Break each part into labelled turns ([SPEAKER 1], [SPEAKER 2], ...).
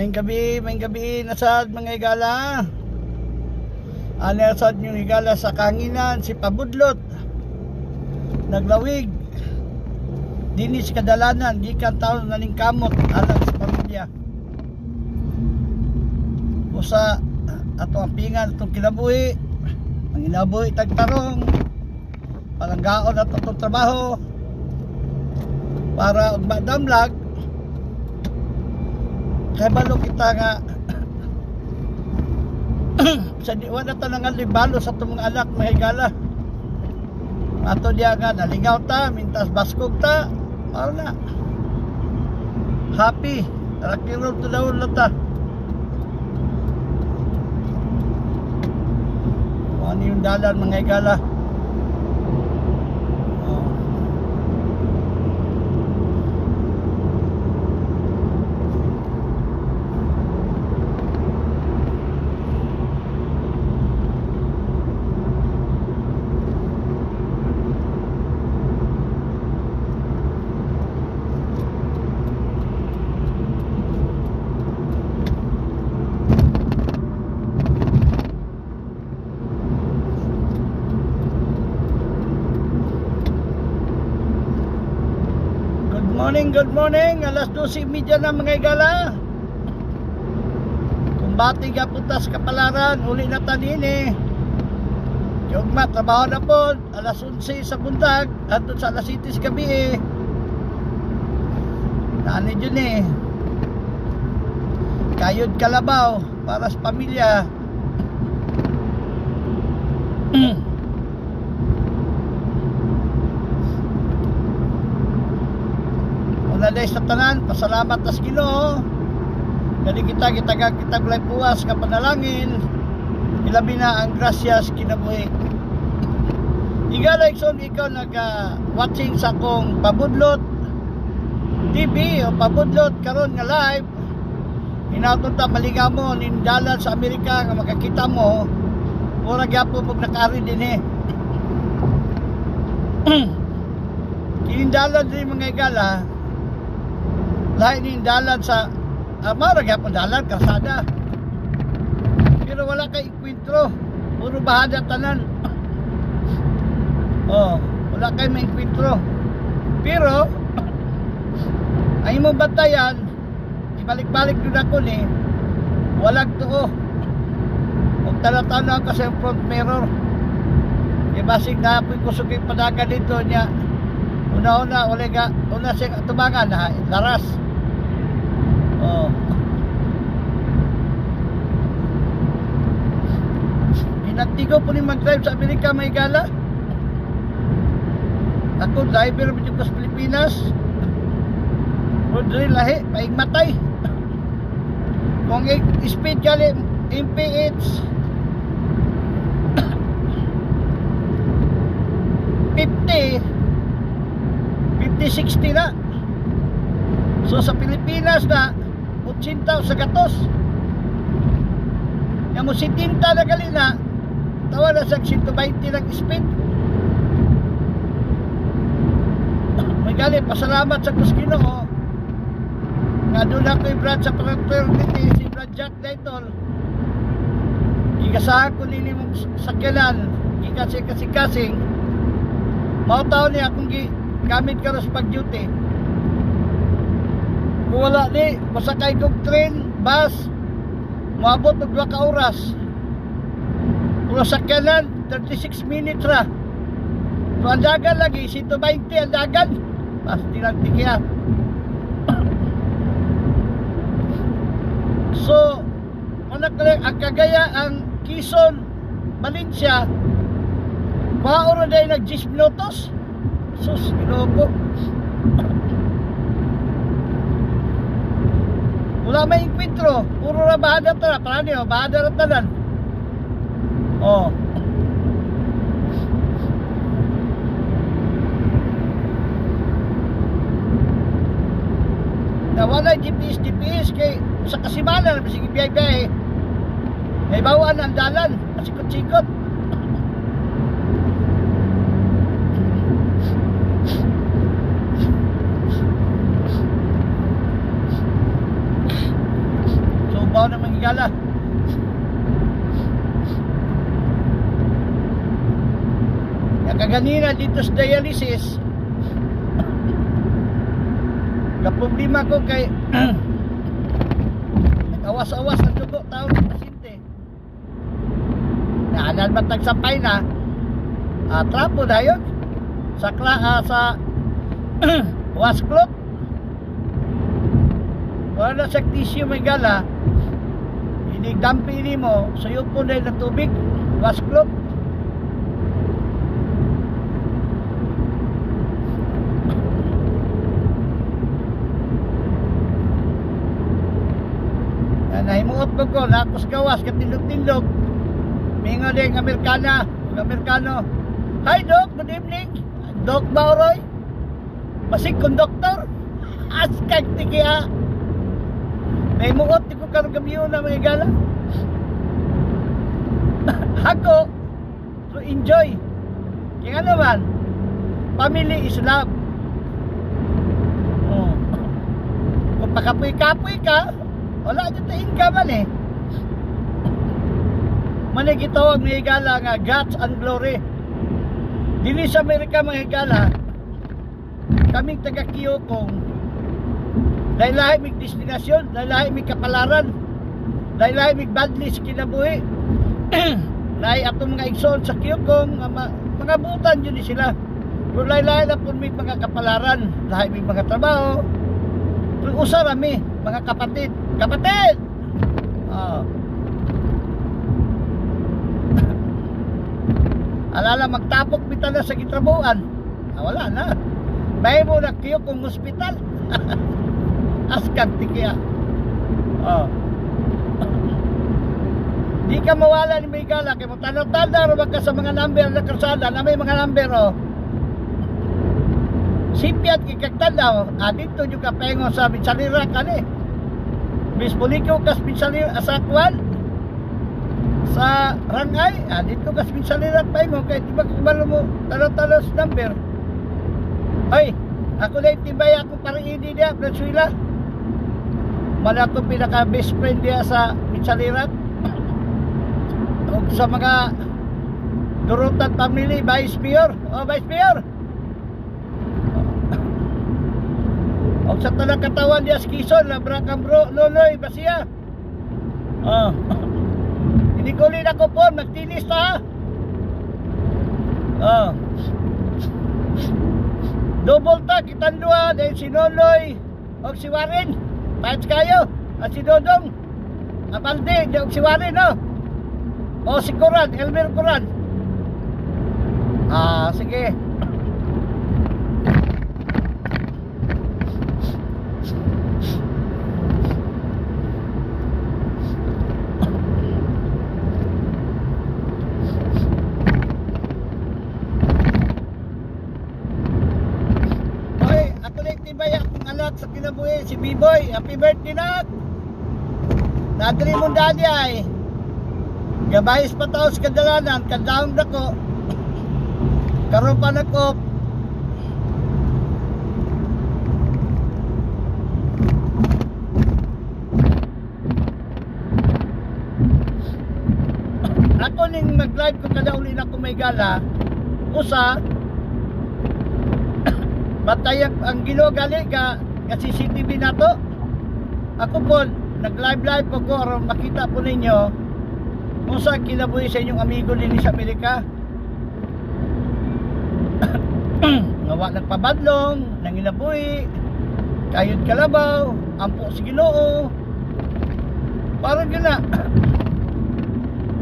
[SPEAKER 1] May gabi nasad mga igala. Nasad yung igala sa kanginan si Pabudlot. Naglawig. Dinis kadalanan, gikan taon naning kamot alang sa pamilya. Usa ato ang pingan itong kinabuhi. Ang inabuhi tagtarong. Palanggaon ato itong trabaho. Para magdamlag. Kaya balo kita nga sa wala tanangan libalo sa itong mga anak mga higala. Ato diya nga nalingaw ta, mintas baskog ta, mao na. Happy, rakiro to daw na ta. Ano yung dalan mga higala. Good morning, alas 12:30 na mga igala. Kumbati ka putas kapalaran, uli na tanin eh. Yugma, trabaho na po, alas 11 sa bundag, at sa alas 7 sa gabi eh. Nani dyan eh. Kayod kalabaw, para sa pamilya. Naday sa tanan, pasalamat as Ginoo. Dali kita blay puwas ka panalangin. Ilabi na ang grasyas kinabuhi. Igala ikson ikaw watching sa akong Pabudlot TV o Pabudlot karon nga live. Hinaton ta maligamo nin dalan sa Amerika nga makakita mo. Mura gyapon mo nakari din eh. Kinindalan din mga igala. Lain yung dalan sa maragapon dalan, karsada. Pero wala kay ikwentro. Puro bahada tanan. Wala kay may ikwentro. Pero ay mo batayan, ibalik-balik doon ako ni walag tuo. Huwag talatana ako sa front mirror. Ibasig na apoy kusugin padaga dito niya. Una-una, una siya tumangan na laras. Inatigo po ni mag-drive sa Amerika may gala. Ako driver dito sa Pilipinas. Rodri lahi, paing matay. Kung speed gali MPH 50-60 na. So sa Pilipinas na 80 sa gatos. Yang mo 70 na gali na tawa na sa 120 ng speed. May gali, pasalamat sa Ginoo nga doon ako yung Brad sa fraternity, si Brad Jack Dayton. Ikasahan ko nini mong sakyanan, ikasing-kasing mao taon niya akong gamit ka sa pag-duty. Kung wala ni, masakay kong train, bus, maabot ng 2 ka oras. Kung sakyanan, 36 minutes ra. So ang dagan lagi, 120 ang dagan. Pasti lang tikya. So, ang kagaya ang Quezon, Valencia, maoro na yung nag-10 minutos. Sus, Ginoo. Wala may inkwentro, puro na bahada ta, parang niyo, bahada na tanan. Nawala GPS kay sa kasimanan, sige biyay-biyay. May bawaan ang dalan, sikot-sikot. Gala. Kaganina dito sa dialysis, kaproblema ko kay nag-awas-awas ang dugo taon ng pasyente. Naanan matag sampay na, trapo na yun sa washcloth. Wala na sa tissue may gala, inigdampi ni mo, suyod po na ng tubig, washcloth. Nahimuot mo ko, lakos gawas, katindog-tindog. Mingo din, Amerikano. Hi Doc, good evening. Doc Bauroy. Masig konduktor. Askag tikiya. Nahimuot, di ko karagamiyo na mga gala. Ako, so enjoy. Kaya naman, family is love. Kung pakapoy-kapoy ka, wala dito income man eh. Manay gitawag mga higala nga guts and glory. Dili sa Amerika mga higala, kaming taga Kiyokong, dahil lahi may destinasyon, dahil lahi may kapalaran, dahil lahi may badlis kinabuhi. Lahi atong mga igsoon sa Kiyokong, mga butan yun sila. Pero lahi na po may mga kapalaran, lahi may mga trabaho. Pero usa rami, mga kapatid. Kapatid! Alala, magtapok bita na sa gitrabuan. Wala na. May mo na kayo kung hospital. Askan tikiya. Di ka mawala ni may gala. Kaya mo tanaw-tanaw ka sa mga number na karsada na may mga number Sipiat kikagtanaw. Dito yung kapengo sa Bitsalira ka ni. Bispoliko kas Bitsalira asakwan sa Rangay. Dito kas Bitsalira pengo. Kaya di ba kumalo mo tanaw-tanaw sa number. Ay, ako na itibay ako parang hindi niya Venezuela. Mala ako pinaka best friend niya sa Bitsalira. O sa mga Durutan family, Vice Mayor. Vice Mayor. O sa talang katawan niya Skison, Labrakam bro, Loloy, Basia. Hindi ko rin ako po, magtinis ta. Double ta, kitandua, dahil si Loloy, o si Warren, pahit kayo, at si Dodong, Abalde, o si Warren, o si Coran, Elmer Coran. Sige. Sa kinabuhi, si B-Boy, happy birthday na. Nadali mong dali ay gabayis pa tao sa kadalanan, kadahong dako karon pa nag-op. Ako ning mag-live ko kada uli na may gala usa batayak ang gilogali ka CCTV na to. Ako po nag-live po ko aron makita po ninyo kung saan kinabuhi sa inyong amigo din sa Amerika. Ngawa nagpabadlong nanginabuhi kayod kalabaw ampo si Ginoo parang yun na.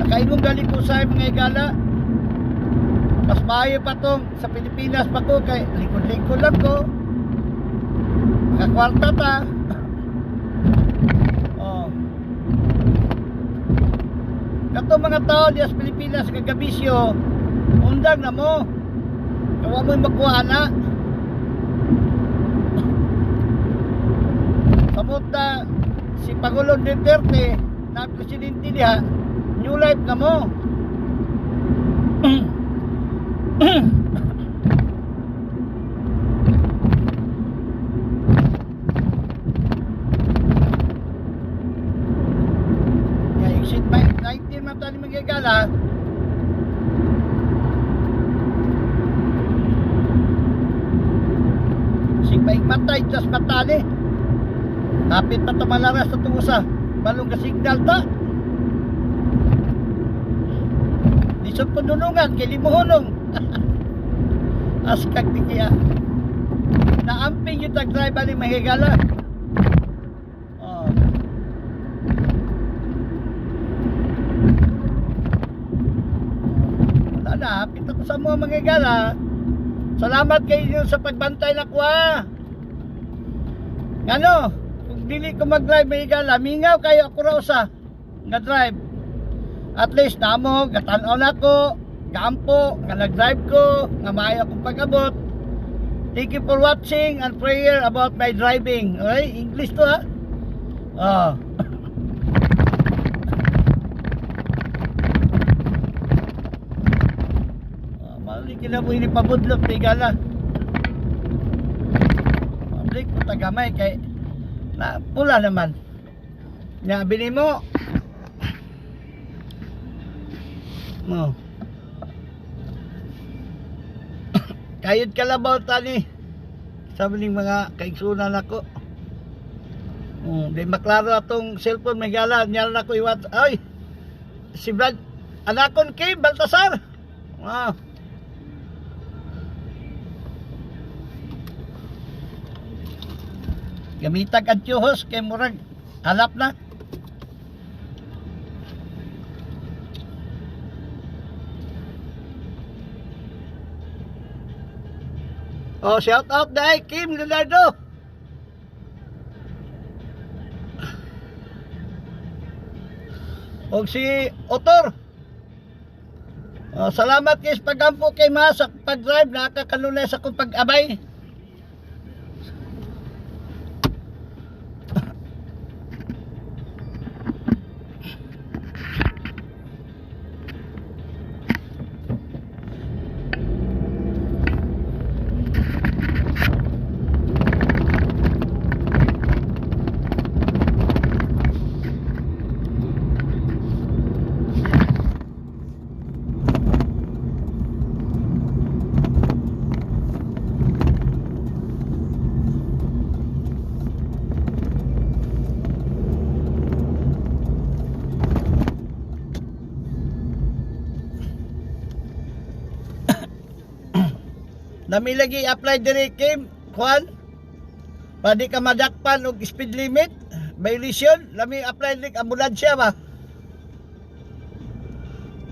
[SPEAKER 1] Nakainong galing ko sa mga igala. Mas maayo pa tong sa Pilipinas pa ko kay likod-likod lang ko kakwarta ta. Kato mga tao diya sa Pilipinas kagabisyo undang na mo kawa mo'y makuha na samot na si Pangulong Duterte na presidente niya new life na mo. matay tas matali. Kapit pa ta malaras sa tusa. Balong ka signal ta. Lisod pununungan kay limuhonong. Askag di kaya. Naamping yung tag-drive ni mahigala. Oh. Wala na, hapit ako sa mga mahigala. Salamat kayo sa pagbantay na kuha. Ano, kung dili ko mag-drive mahigala, mingaw kayo ako raw sa nga-drive. At least namo, gatanaw na ko, gampo, nga nag-drive ko, nga maayo akong pag-abot. Thank you for watching and prayer about my driving. Okay? English to ha? Oh. Mali kinabuhi ni pabudlot, tigala. Mablik po tagamay kay na pula naman. Nabili mo. No. Kayod kalabaw tani. Sabi ng mga kaigsunan ako. Di maklaro atong cellphone may gala. Nyalan ako iwat. Ay! Si Brad. Anakon Kim Baltasar. Wow. Gamitag at yuhos kay murag. Halap na. Oh, shout out dahil Kim Leonardo. O si Otor. Oh, salamat kay pagampo kay Ma sa pag-drive, nakakanulay sa kong pag-abay. Nami lagi apply diri Kim Juan. Pwede ka madakpan og speed limit violation. Nami apply diri ambulansya ba.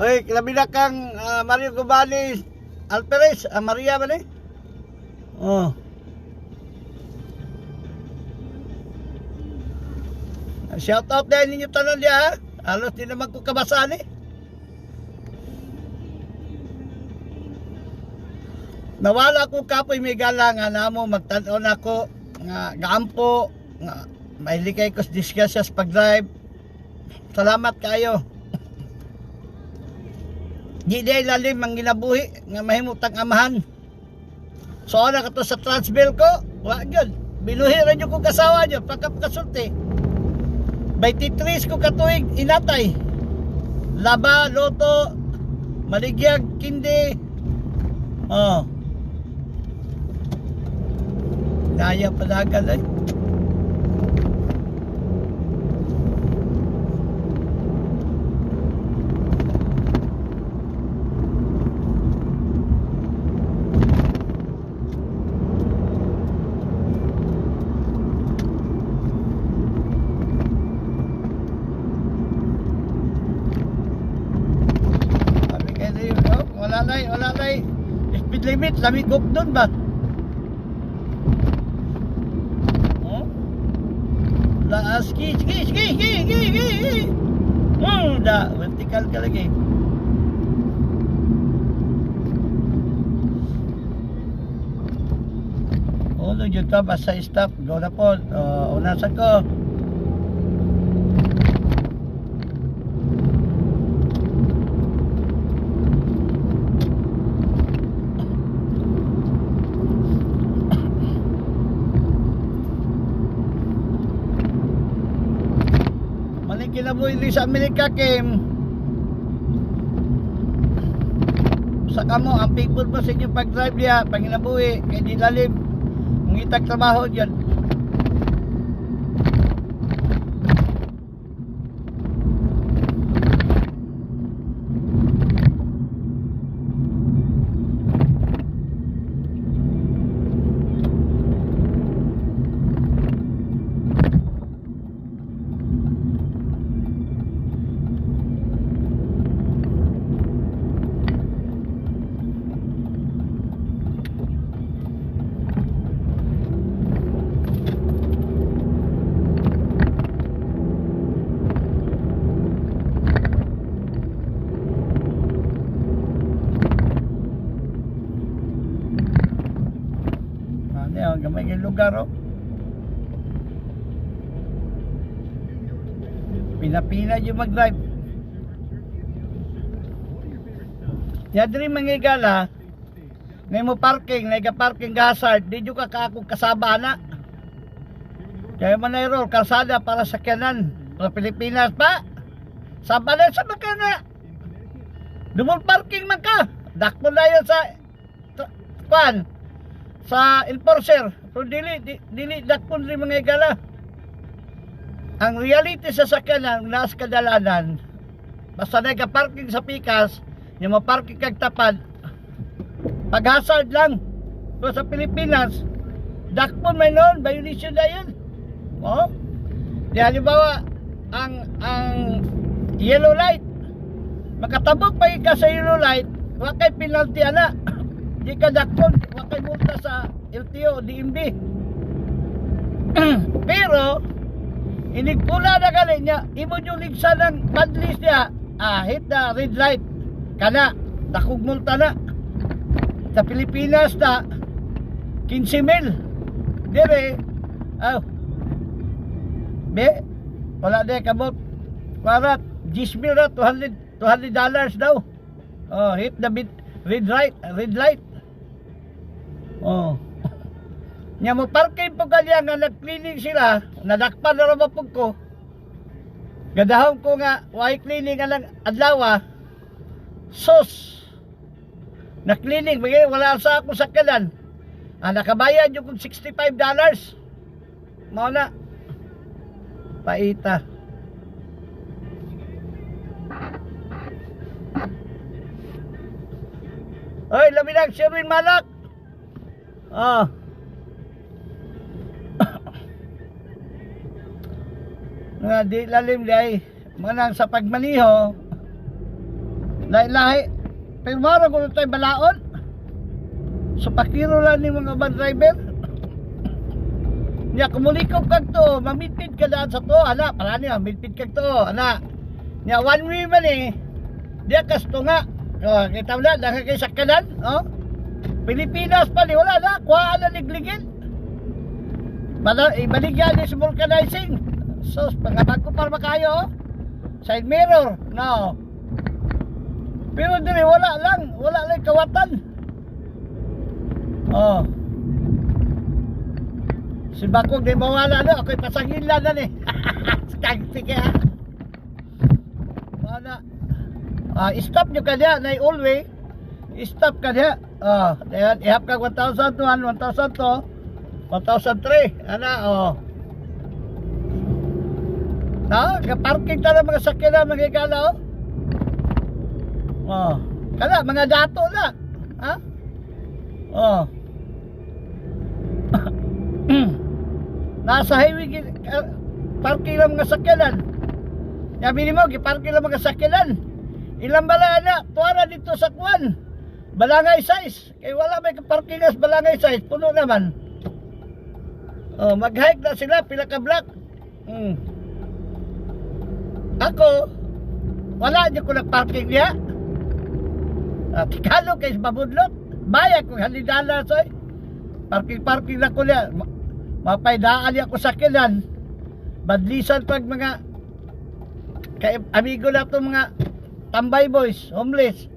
[SPEAKER 1] Oy, labi na kang Mario Gubali Alperes, Maria ba ni? Oh. Shout out dahil ninyo tanan diya ha. Alos din naman ko kabasaan eh. Nawala ko kapoy may gala nga namo magtan-on ako nga gampo nga mailikay ko discuss sa pag-drive. Salamat kayo. Di day lalim ang ginabuhi nga mahimutang amahan. So ana ka to sa transbill ko, wa gyud. Binuhi ra jud ko kasawa jud pagkasulti. 23 ko katuig inatay. Laba, loto, maligyag, kindi. Oh. Daya palagal ay. Wala na speed limit, lamigop dun ba? Ski. Da, vertical ka lagi. Ulo jud ka basta stop, go na po. Unasan ko. Kinabuhi ni sa Amerika Kim. Sa kamo ang people mo sa inyo pag-drive diya, panginabuhi kay di lalim Mangitag trabaho dyan. Gamay yung lugar, oh. Pina-pina yung mag-drive. Yan rin mga igala, na mo parking, na parking hazard, di juga ka akong kasaba na. Kaya man na roll, kalsada para sa kanan. Sa Pilipinas pa. Saba na sa makana. Dumol parking man ka. Dakpo na yun sa pan. Sa enforcer, pero dili dakpon rin mga igala. Ang reality sa sakyanan, naas kadalanan, basta nagka-parking sa pikas, yung maparking kag tapat, pag-hazard lang. Pero sa Pilipinas, dakpon may noon, violation na yun. Oh? Di halimbawa, ang yellow light, makatabog pa ka sa yellow light, wakay penalty ana. Di ka dakpon, wakay multa sa LTO, DMB. Pero, inigpula na gali niya, imo yung ligsa ng madlis niya, hit na red light, kana, dakog multa na. Sa Pilipinas na, 15,000. Dire, wala de kabot, parat, 10,000 na, $200 daw. Hit the red light. Nya mo parking po kanya nga nag-cleaning sila, nadakpan na naman po ko. Gadahon ko nga, why cleaning nga adlaw, sos. Na-cleaning, wala sa ako sa kanan. Nakabayad yung kong $65. Mao na. Paita. Oy, laminag, Sherwin Malak. Nga di lalim day manang sa pagmaniho lahi-lahi pero mara ko tayo balaon so pakiro lang ni mga van driver niya kumulikop kag to mamitid ka daan sa to ana para niya mamitid kag to ana niya one way man dia kasto nga kita wala kay sakanan Pilipinas pa ni wala na kuha na ligligin ibaligyan ni sa vulcanizing. Sos, pagkatag ko para makayo, side mirror, no. Pero dili, wala lang kawatan. Si Bakog di mawala na, ako'y pasangilan na ni. Sige ha. Wala. Stop nyo ka niya, na all-way. Stop ka niya. Ihap ka 1,001, 1,002, 1,003. Ana, kaparking ta ng mga sakyan na mga igala, kala, mga dato na, nasa highway, parking ng mga sakyanan, sabi mo, parking ng mga sakyanan, ilang bala na, tuwara dito sa kuwan, balangay size, kaya wala may parking as balangay size, puno naman, mag-hike na sila, pila ka block, ako, wala niyo ko nag-parking niya. Tikalo kayo babudlot. Bayad ko $100 soy. Parking na ko niya. Mapaydaan niya ko sa kilan. Badlisan pag mga amigo na to mga tambay boys, homeless.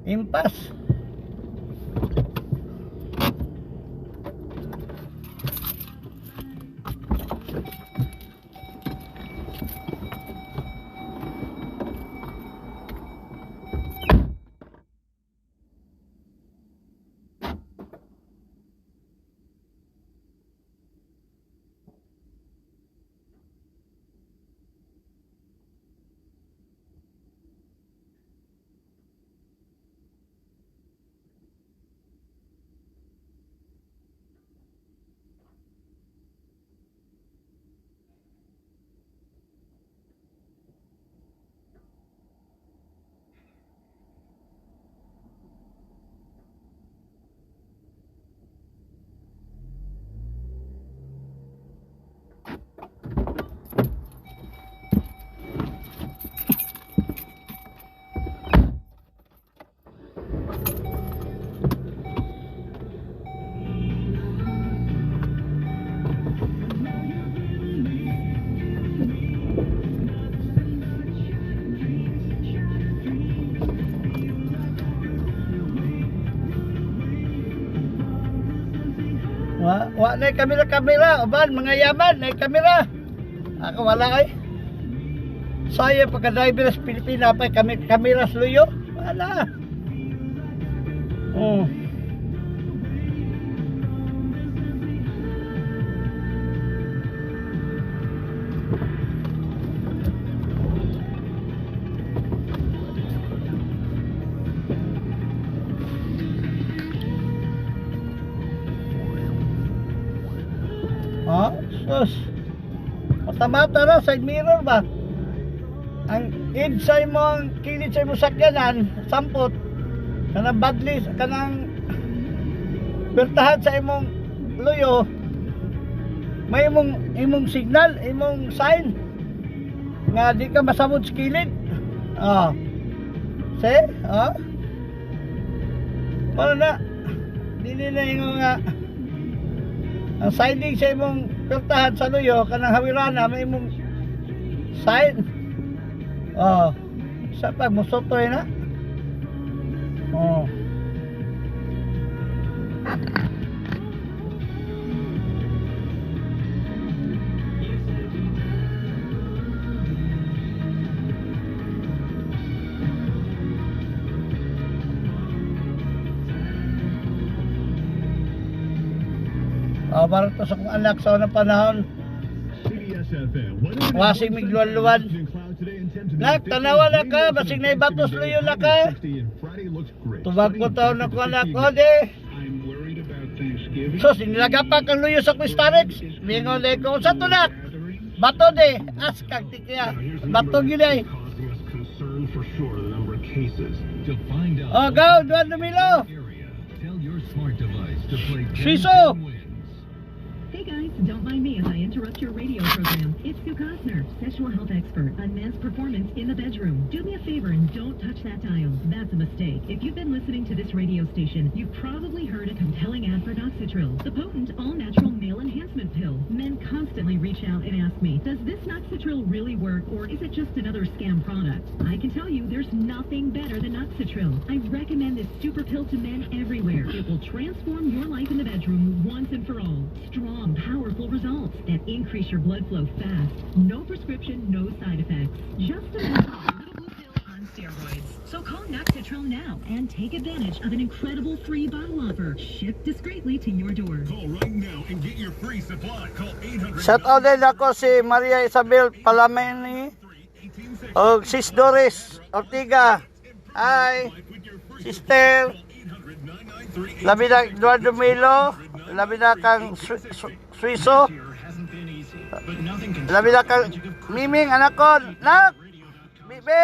[SPEAKER 1] Impas. Wa na kamera. Oban, mga yaman, na kamera. Ako wala ay. Saya pagka-driver sa Pilipina pa kami kamera sa luyo. Wala. Oh. Sus. Mata-mata na, side mirror ba? Ang edge sa imong kilid sa imong sakyanan, sampot. Kanang badly, kanang bertahan sa imong luyo. May imong signal, imong sign. Nga di ka masabot sa kilid. See? Paano na? Dili na yung nga ang siding sa imong pertahan sa luyo kanang hawirana may imong sign. Sa pag musotoy na. Para to sa kong anak sa unang panahon. Wasing migluwan-luwan. Nak, tanawa na ka, basig na ibatos luyo na ka. Tubag ko taon na ko anak ko, de. So, sinilagapak ang luyo sa Quistarex. Mingon de ko, sa tunak. Bato de, askag tikya. Bato gilay. Go, Duan Dumilo. Shiso.
[SPEAKER 2] Hey guys, don't mind me as I interrupt your radio program. It's Sue Cosner, sexual health expert on men's performance in the bedroom. Do me a favor and don't touch that dial. That's a mistake. If you've been listening to this radio station, you've probably heard a compelling ad for Noxitril, the potent all-natural male enhancement pill. Men constantly reach out and ask me, does this Noxitril really work or is it just another scam product? I can tell you there's nothing better than Noxitril. I recommend this super pill to men everywhere. It will transform your life in the bedroom once and for all. Strong, powerful results that increase your blood flow fast. No prescription, no side effects. Just a little blue pill on steroids. So call Noxitril now and take advantage of an incredible free bottle offer. Shipped discreetly to your door.
[SPEAKER 3] Call right now and get your free supply. Call 800.
[SPEAKER 1] Shout out din ako si Maria Isabel Palameni o Sis Doris Ortiga. Hi, sister. Labi na Eduardo Milo. Labi na kang Suiso. Labi na kang Miming anak ko. Nak! Bibi!